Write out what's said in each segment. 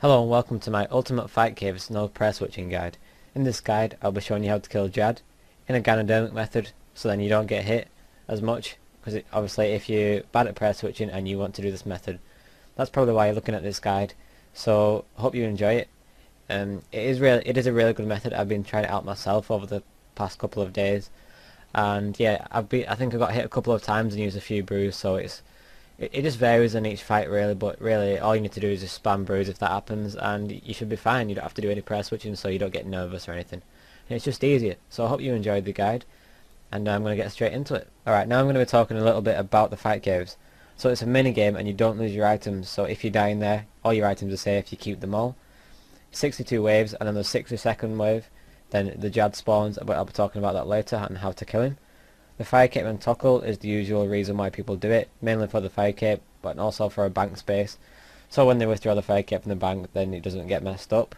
Hello and welcome to my Ultimate Fight Caves no prayer switching guide. In this guide I'll be showing you how to kill Jad in a ganodermic method, so then you don't get hit as much, because obviously if you're bad at prayer switching and you want to do this method, that's probably why you're looking at this guide. So hope you enjoy it. It is a really good method. I've been trying it out myself over the past couple of days, and yeah, I think I got hit a couple of times and used a few brews, so it just varies in each fight really, but really all you need to do is just spam brews if that happens and you should be fine. You don't have to do any prayer switching, so you don't get nervous or anything. And it's just easier. So I hope you enjoyed the guide, and I'm going to get straight into it. Alright, now I'm going to be talking a little bit about the fight caves. So it's a mini game and you don't lose your items, so if you die in there, all your items are safe, you keep them all. 62 waves, and then the 60-second wave, then the Jad spawns, but I'll be talking about that later and how to kill him. The fire cape and toggle is the usual reason why people do it, mainly for the fire cape, but also for a bank space. So when they withdraw the fire cape from the bank, then it doesn't get messed up.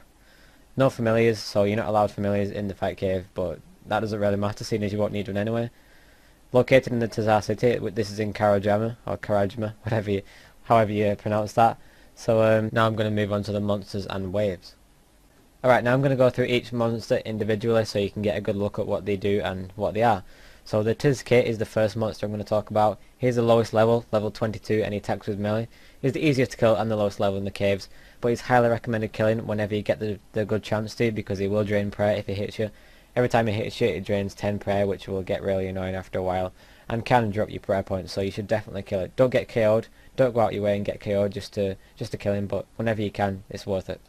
No familiars, so you're not allowed familiars in the fight cave, but that doesn't really matter, seeing as you won't need one anyway. Located in the Tazar city, this is in Karajama, or Karajma, however you pronounce that. So now I'm going to move on to the monsters and waves. Alright, now I'm going to go through each monster individually so you can get a good look at what they do and what they are. So the Tizkit is the first monster I'm going to talk about. He's the lowest level, level 22, and he attacks with melee. He's the easiest to kill and the lowest level in the caves, but he's highly recommended killing whenever you get the good chance to, because he will drain prayer if he hits you. Every time he hits you, it drains 10 prayer, which will get really annoying after a while, and can drop your prayer points, so you should definitely kill it. Don't get KO'd, don't go out your way and get KO'd just to kill him, but whenever you can, it's worth it.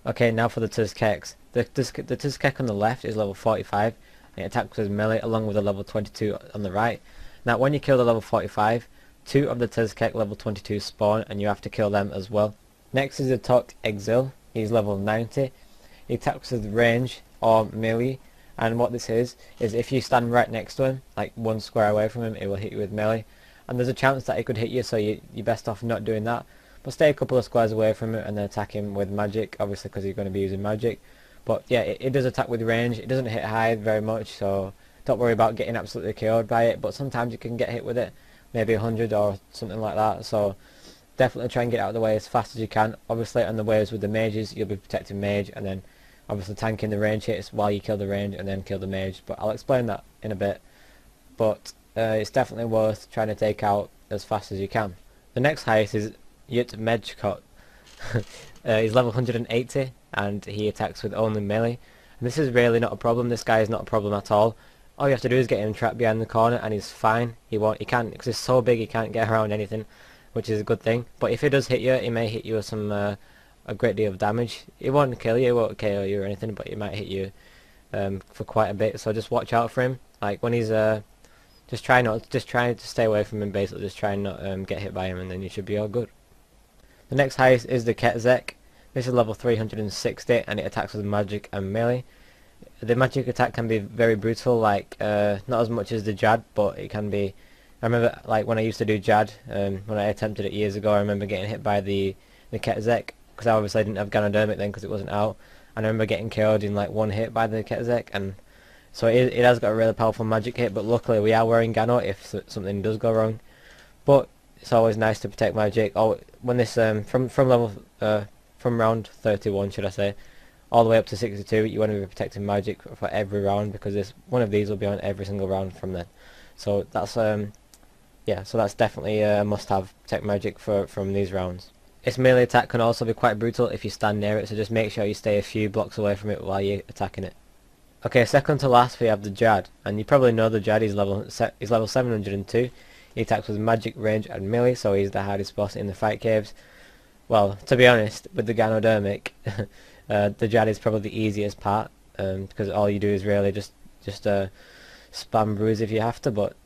Okay, now for the Tizkeks. The Tizkek on the left is level 45, and it attacks with melee along with a level 22 on the right. Now when you kill the level 45, 2 of the Tizkek level 22 spawn, and you have to kill them as well. Next is the Tok Exil. He's level 90. He attacks with range or melee, and what this is if you stand right next to him, like one square away from him, it will hit you with melee. And there's a chance that he could hit you, so you're best off not doing that. But stay a couple of squares away from him and then attack him with magic, obviously because you're going to be using magic. But yeah, it does attack with range. It doesn't hit high very much, so don't worry about getting absolutely KO'd by it. But sometimes you can get hit with it, maybe 100 or something like that. So definitely try and get out of the way as fast as you can. Obviously on the waves with the mages, you'll be protecting mage, and then obviously tanking the range hits while you kill the range and then kill the mage. But I'll explain that in a bit. But it's definitely worth trying to take out as fast as you can. The next highest is Yut Medjkot. He's level 180 and he attacks with only melee, and this is really not a problem. This guy is not a problem at all. All you have to do is get him trapped behind the corner and he's fine. He can't, because he's so big he can't get around anything, which is a good thing. But if he does hit you, he may hit you with some a great deal of damage. He won't kill you, he won't KO you or anything, but he might hit you for quite a bit. So just watch out for him. Like when he's just try to stay away from him. Basically, just try and not get hit by him, and then you should be all good. The next highest is the Ketzek. This is level 360 and it attacks with magic and melee. The magic attack can be very brutal, like not as much as the Jad, but it can be. I remember like when I used to do Jad, when I attempted it years ago, I remember getting hit by the Ketzek, because I obviously didn't have ganodermic then because it wasn't out, and I remember getting KO'd in like one hit by the Ketzek, and so it has got a really powerful magic hit, but luckily we are wearing Gano if something does go wrong. But it's always nice to protect magic. Oh, when this from round 31, should I say, all the way up to 62, you want to be protecting magic for every round, because one of these will be on every single round from then. So that's yeah, so that's definitely a must-have. Protect magic from these rounds. Its melee attack can also be quite brutal if you stand near it, so just make sure you stay a few blocks away from it while you're attacking it. Okay, second to last we have the Jad, and you probably know the Jad is level 702. He attacks with magic, range and melee, so he's the hardest boss in the fight caves. Well, to be honest, with the ganodermic, the Jad is probably the easiest part, because all you do is really just spam brews if you have to. But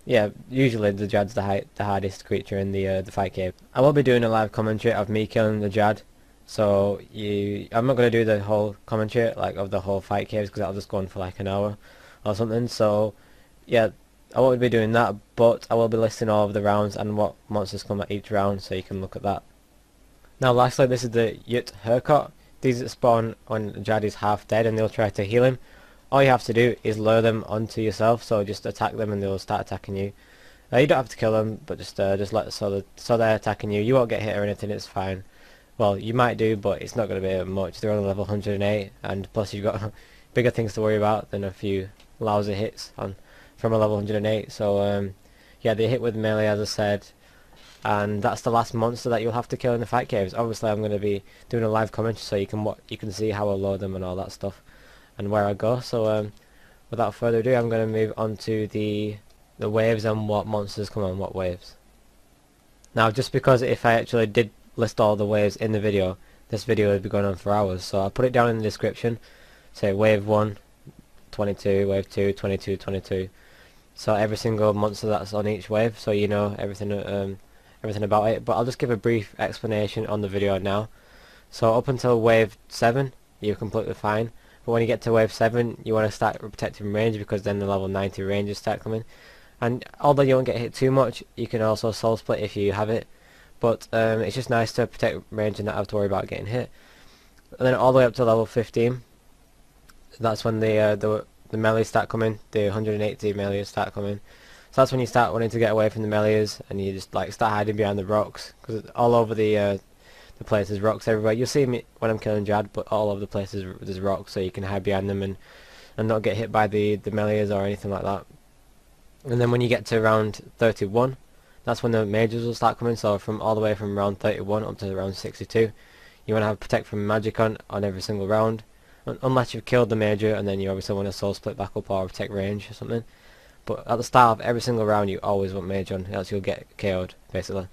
yeah, usually the Jad's the hardest creature in the fight cave. I will be doing a live commentary of me killing the Jad, so I'm not going to do the whole commentary like of the whole fight caves, because that'll just go on for like an hour or something. So yeah, I won't be doing that, but I will be listing all of the rounds and what monsters come at each round, so you can look at that. Now lastly, this is the Yut Herkot. These spawn when Jad is half dead and they'll try to heal him. All you have to do is lure them onto yourself, so just attack them and they'll start attacking you. You don't have to kill them, but just let so they're attacking you. You won't get hit or anything, it's fine. Well, you might do, but it's not going to be much. They're on level 108, and plus you've got bigger things to worry about than a few lousy hits on from a level 108. So yeah, they hit with melee, as I said, and that's the last monster that you'll have to kill in the fight caves. Obviously, I'm going to be doing a live commentary, so you can see how I load them and all that stuff, and where I go. So without further ado, I'm going to move on to the waves and what monsters come on what waves. Now, just because if I actually did list all the waves in the video, this video would be going on for hours, so I'll put it down in the description. Say wave 1, 22, wave 2, 22, 22. So every single monster that's on each wave, so you know everything about it. But I'll just give a brief explanation on the video now. So up until wave 7, you're completely fine. But when you get to wave 7, you want to start protecting range, because then the level 90 ranges start coming. And although you won't get hit too much, you can also soul split if you have it. But it's just nice to protect range and not have to worry about getting hit. And then all the way up to level 15, that's when the melees start coming. The 180 melees start coming. So that's when you start wanting to get away from the melees, and you just like start hiding behind the rocks, because all over the place there's rocks everywhere. You'll see me when I'm killing Jad, but all over the place there's rocks, so you can hide behind them and not get hit by the melees or anything like that. And then when you get to round 31, that's when the mages will start coming. So from all the way from round 31 up to round 62, you want to have protect from magic on every single round, unless you've killed the major, and then you obviously want to soul split back up or protect range or something. But at the start of every single round, you always want mage on, else you'll get KO'd basically.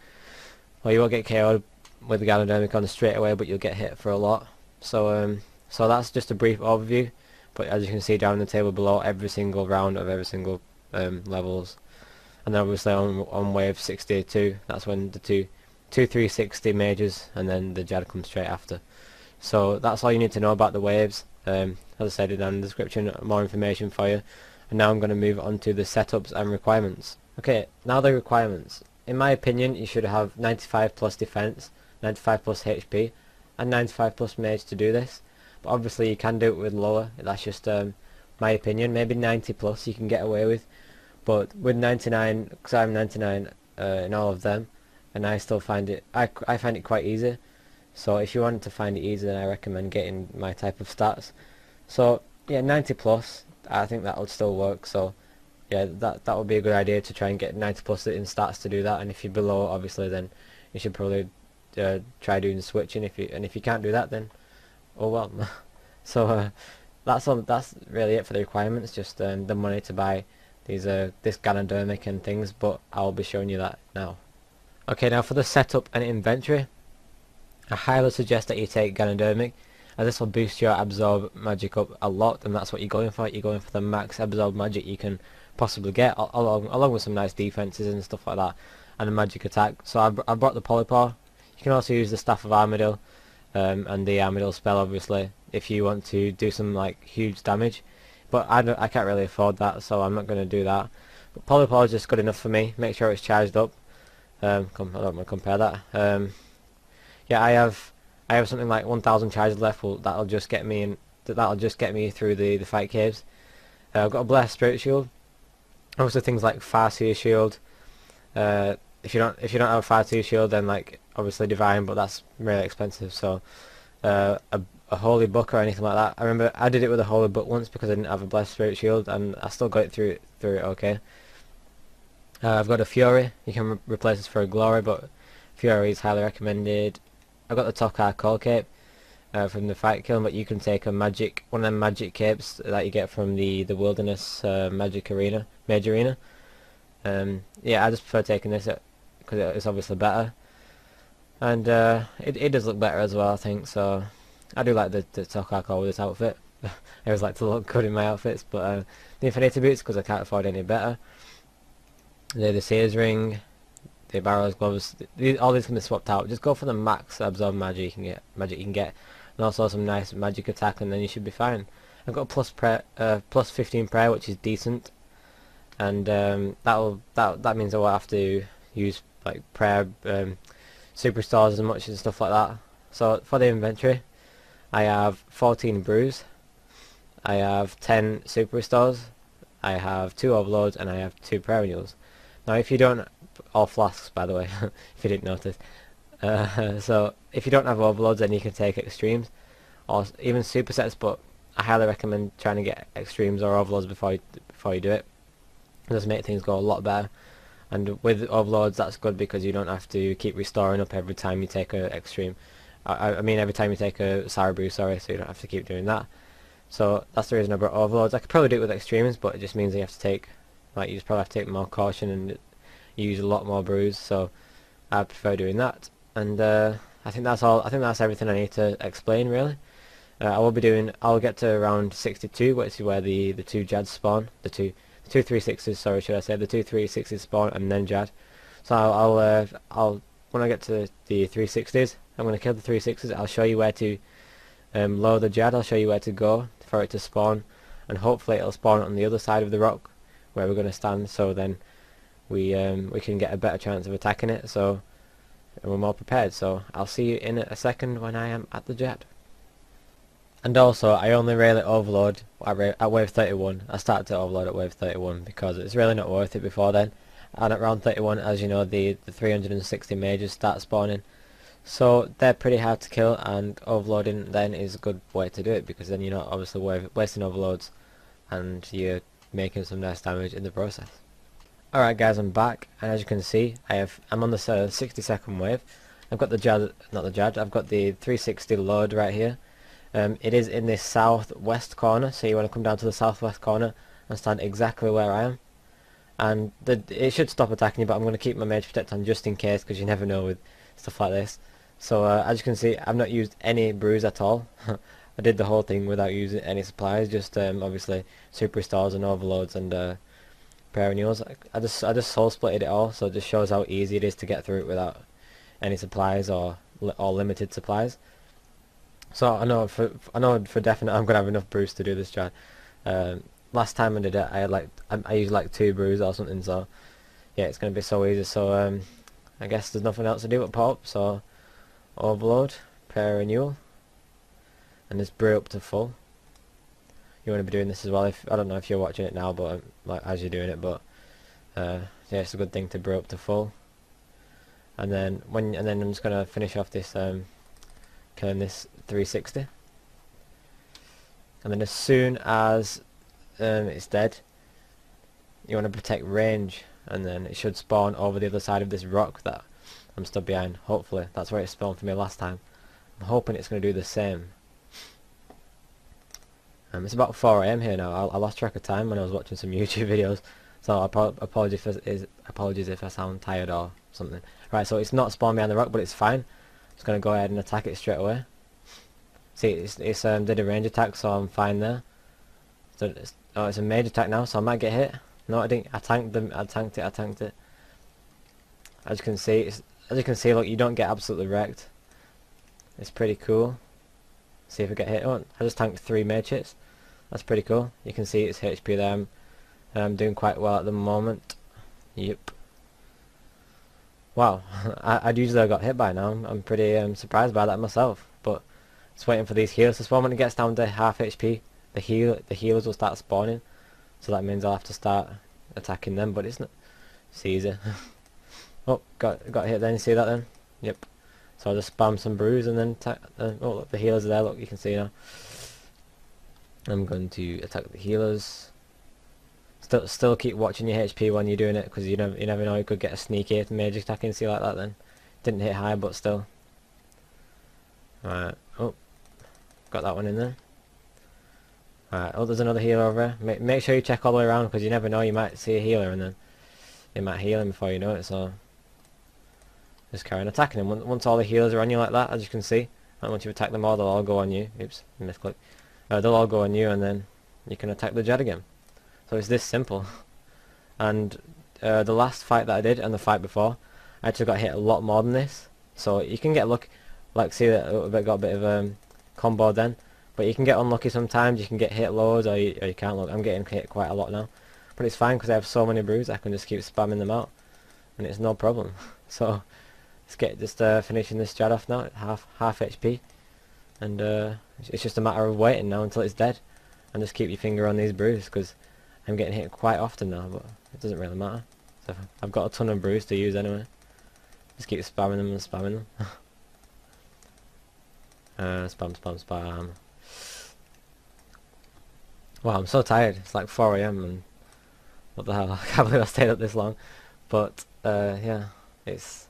Well, you won't get KO'd with the ganodermic on straight away, but you'll get hit for a lot. So so that's just a brief overview. But as you can see down in the table below, every single round of every single levels, and then obviously on wave 62, that's when the two 360 mages, and then the Jad comes straight after. So that's all you need to know about the waves. As I said down in the description, more information for you. And now I'm going to move on to the setups and requirements. Okay, now the requirements. In my opinion, you should have 95 plus defense, 95 plus HP, and 95 plus mage to do this. But obviously you can do it with lower. That's just my opinion. Maybe 90 plus you can get away with. But with 99, because I'm 99 in all of them, and I still find it, I find it quite easy. So if you want to find it easy, then I recommend getting my type of stats. So yeah, 90 plus, I think that would still work. So yeah, that would be a good idea to try and get 90 plus in stats to do that. And if you're below, obviously, then you should probably try doing switching. If you can't do that, then oh well. So that's really it for the requirements. Just the money to buy these this ganodermic and things. But I'll be showing you that now. Okay, now for the setup and inventory, I highly suggest that you take ganodermic, as this will boost your absorb magic up a lot, and that's what you're going for. You're going for the max absorb magic you can possibly get, along with some nice defenses and stuff like that, and a magic attack. So I brought the Polypore. You can also use the Staff of Armadil, and the Armadil spell, obviously, if you want to do some like huge damage. But I can't really afford that, so I'm not going to do that. But Polypore is just good enough for me. Make sure it's charged up. I don't want to compare that. Yeah, I have something like 1,000 charges left. Well, that'll just get me in. That'll just get me through the fight caves. I've got a blessed spirit shield. Obviously things like Farseer shield. If you don't have a Farseer shield, then like obviously divine, but that's really expensive. So a holy book or anything like that. I remember I did it with a holy book once because I didn't have a blessed spirit shield, and I still got it through it okay. I've got a Fury. You can replace this for a Glory, but Fury is highly recommended. I've got the Tokar Call Cape from the fight kiln, but you can take one of them magic capes that you get from the Wilderness Magic Arena, Mage Arena. Yeah, I just prefer taking this because it's obviously better, and it does look better as well, I think. So I do like the Tokar Call with this outfit. I always like to look good in my outfits, but the Infinity Boots, because I can't afford any better. The Seer's Ring, the Barrow's Gloves, all these can be swapped out. Just go for the max absorb magic you can get, and also some nice magic attack, and then you should be fine. I've got a plus 15 prayer, which is decent, and that means I won't have to use like prayer superstars as much and stuff like that. So for the inventory, I have 14 brews, I have 10 superstars, I have 2 overloads, and I have 2 prayer renewals. Now if you don't, all flasks by the way, if you didn't notice. So if you don't have overloads, then you can take extremes or even supersets, but I highly recommend trying to get extremes or overloads before you do it. It does make things go a lot better. And with overloads, that's good because you don't have to keep restoring up every time you take a extreme. I mean every time you take a sour brew, sorry, so you don't have to keep doing that. So that's the reason I brought overloads. I could probably do it with extremes, but it just means you have to take, like, you just probably have to take more caution and use a lot more brews. So I prefer doing that. And I think that's all. I think that's everything I need to explain really. I'll get to around 62, which is where the two Jads spawn, the two 360s. Sorry, should I say the two 360s spawn and then Jad. So I'll when I get to the 360s, I'm gonna kill the 360s. I'll show you where to load the Jad. I'll show you where to go for it to spawn, and hopefully it'll spawn on the other side of the rock where we're gonna stand. So then we can get a better chance of attacking it. So we're more prepared. So I'll see you in a second when I am at the Jad. And also, I only really overload at wave 31. I started to overload at wave 31 because it's really not worth it before then. And at round 31, as you know, the 360 mages start spawning. So they're pretty hard to kill, and overloading then is a good way to do it, because then you're not obviously wasting overloads and you're making some nice damage in the process. Alright guys, I'm back, and as you can see, I'm on the 60-second wave. I've got the Jad, not the Jad, I've got the 360 load right here. It is in this southwest corner, so you want to come down to the southwest corner and stand exactly where I am. And it should stop attacking you, but I'm going to keep my mage protect on just in case, because you never know with stuff like this. So as you can see, I've not used any brews at all. I did the whole thing without using any supplies, just obviously super restores and overloads and prayer renewals. I just soul splitted it all, so it just shows how easy it is to get through it without any supplies or limited supplies. So I know for definite I'm gonna have enough brews to do this Jad. Last time I did it, I used like 2 brews or something. So yeah, it's gonna be so easy. So I guess there's nothing else to do but pop. So overload, prayer renewal, and just brew up to full. You want to be doing this as well. If I don't know if you're watching it now, but like as you're doing it, but yeah, it's a good thing to brew up to full. And then I'm just gonna finish off this killing this 360, and then as soon as it's dead, you want to protect range, and then it should spawn over the other side of this rock that I'm stood behind. Hopefully that's where it spawned for me last time. I'm hoping it's going to do the same. It's about 4 AM here now. I lost track of time when I was watching some YouTube videos, so apologies if I sound tired or something. Right, so it's not spawned behind the rock, but it's fine. Just going to go ahead and attack it straight away. See, it's did a range attack, so I'm fine there. So it's a mage attack now, so I might get hit. No, I didn't. I tanked it. As you can see, look, you don't get absolutely wrecked. It's pretty cool. See if I get hit. Oh, I just tanked 3 mage hits. That's pretty cool. You can see its HP there. I'm doing quite well at the moment. Yep. Wow, I'd usually have got hit by now. I'm pretty surprised by that myself. But just waiting for these healers to spawn. When it gets down to half HP, the healers will start spawning. So that means I'll have to start attacking them. But it's easy. Oh, got hit then. You see that then? Yep. So I'll just spam some brews and then attack. Oh, look, the healers are there. Look, you can see now. I'm going to attack the healers. Still keep watching your HP when you're doing it, because you never know, you could get a sneaky mage attack and see like that then. Didn't hit high, but still. Alright, oh, got that one in there. Alright, oh, there's another healer over there. Make sure you check all the way around, because you never know, you might see a healer and then you might heal him before you know it, so just carry on attacking him. Once all the healers are on you like that, as you can see, and once you've attacked them all, they'll all go on you. Oops, misclick. They'll all go on you, and then you can attack the Jad again. So it's this simple. And the last fight that I did and the fight before, I actually got hit a lot more than this. So you can get lucky, like see that I got a bit of combo then, but you can get unlucky sometimes. You can get hit loads, or you can't. Look, I'm getting hit quite a lot now, but it's fine because I have so many brews. I can just keep spamming them out, and it's no problem. So let's get finishing this Jad off now at half HP, and it's just a matter of waiting now until it's dead, and just keep your finger on these brews, because I'm getting hit quite often now, but it doesn't really matter. So I've got a ton of brews to use anyway. Just keep spamming them and spamming them. Spam, spam, spam. Wow, I'm so tired. It's like 4 AM and what the hell? I can't believe I stayed up this long. But yeah, it's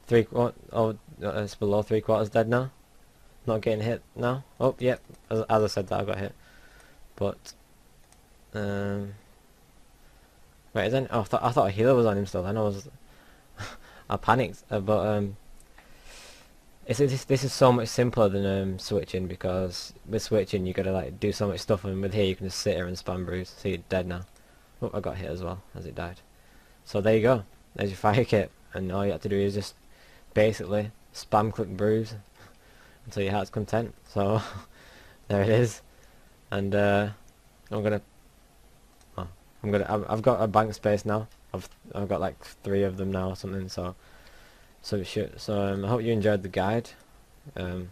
it's below 3/4 dead now. Not getting hit now. Oh, yep. As I said that, I got hit. But wait, is any? Oh, I thought a healer was on him still. Then I was, I panicked. But this is so much simpler than switching, because with switching you gotta like do so much stuff, and with here you can just sit here and spam bruise. See, you're dead now. Oh, I got hit as well as it died. So there you go. There's your fire kit, and all you have to do is just basically spam click bruise until your heart's content. So there it is. And I've got a bank space now. I've got like 3 of them now or something. So I hope you enjoyed the guide. I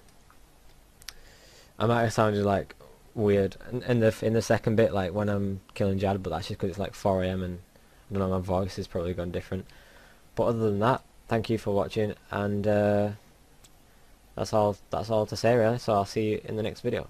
might have sounded like weird in the second bit, like when I'm killing Jad, but that's just because it's like 4 AM and I don't know, my voice is probably gone different. But other than that, thank you for watching, and that's all to say really. So I'll see you in the next video.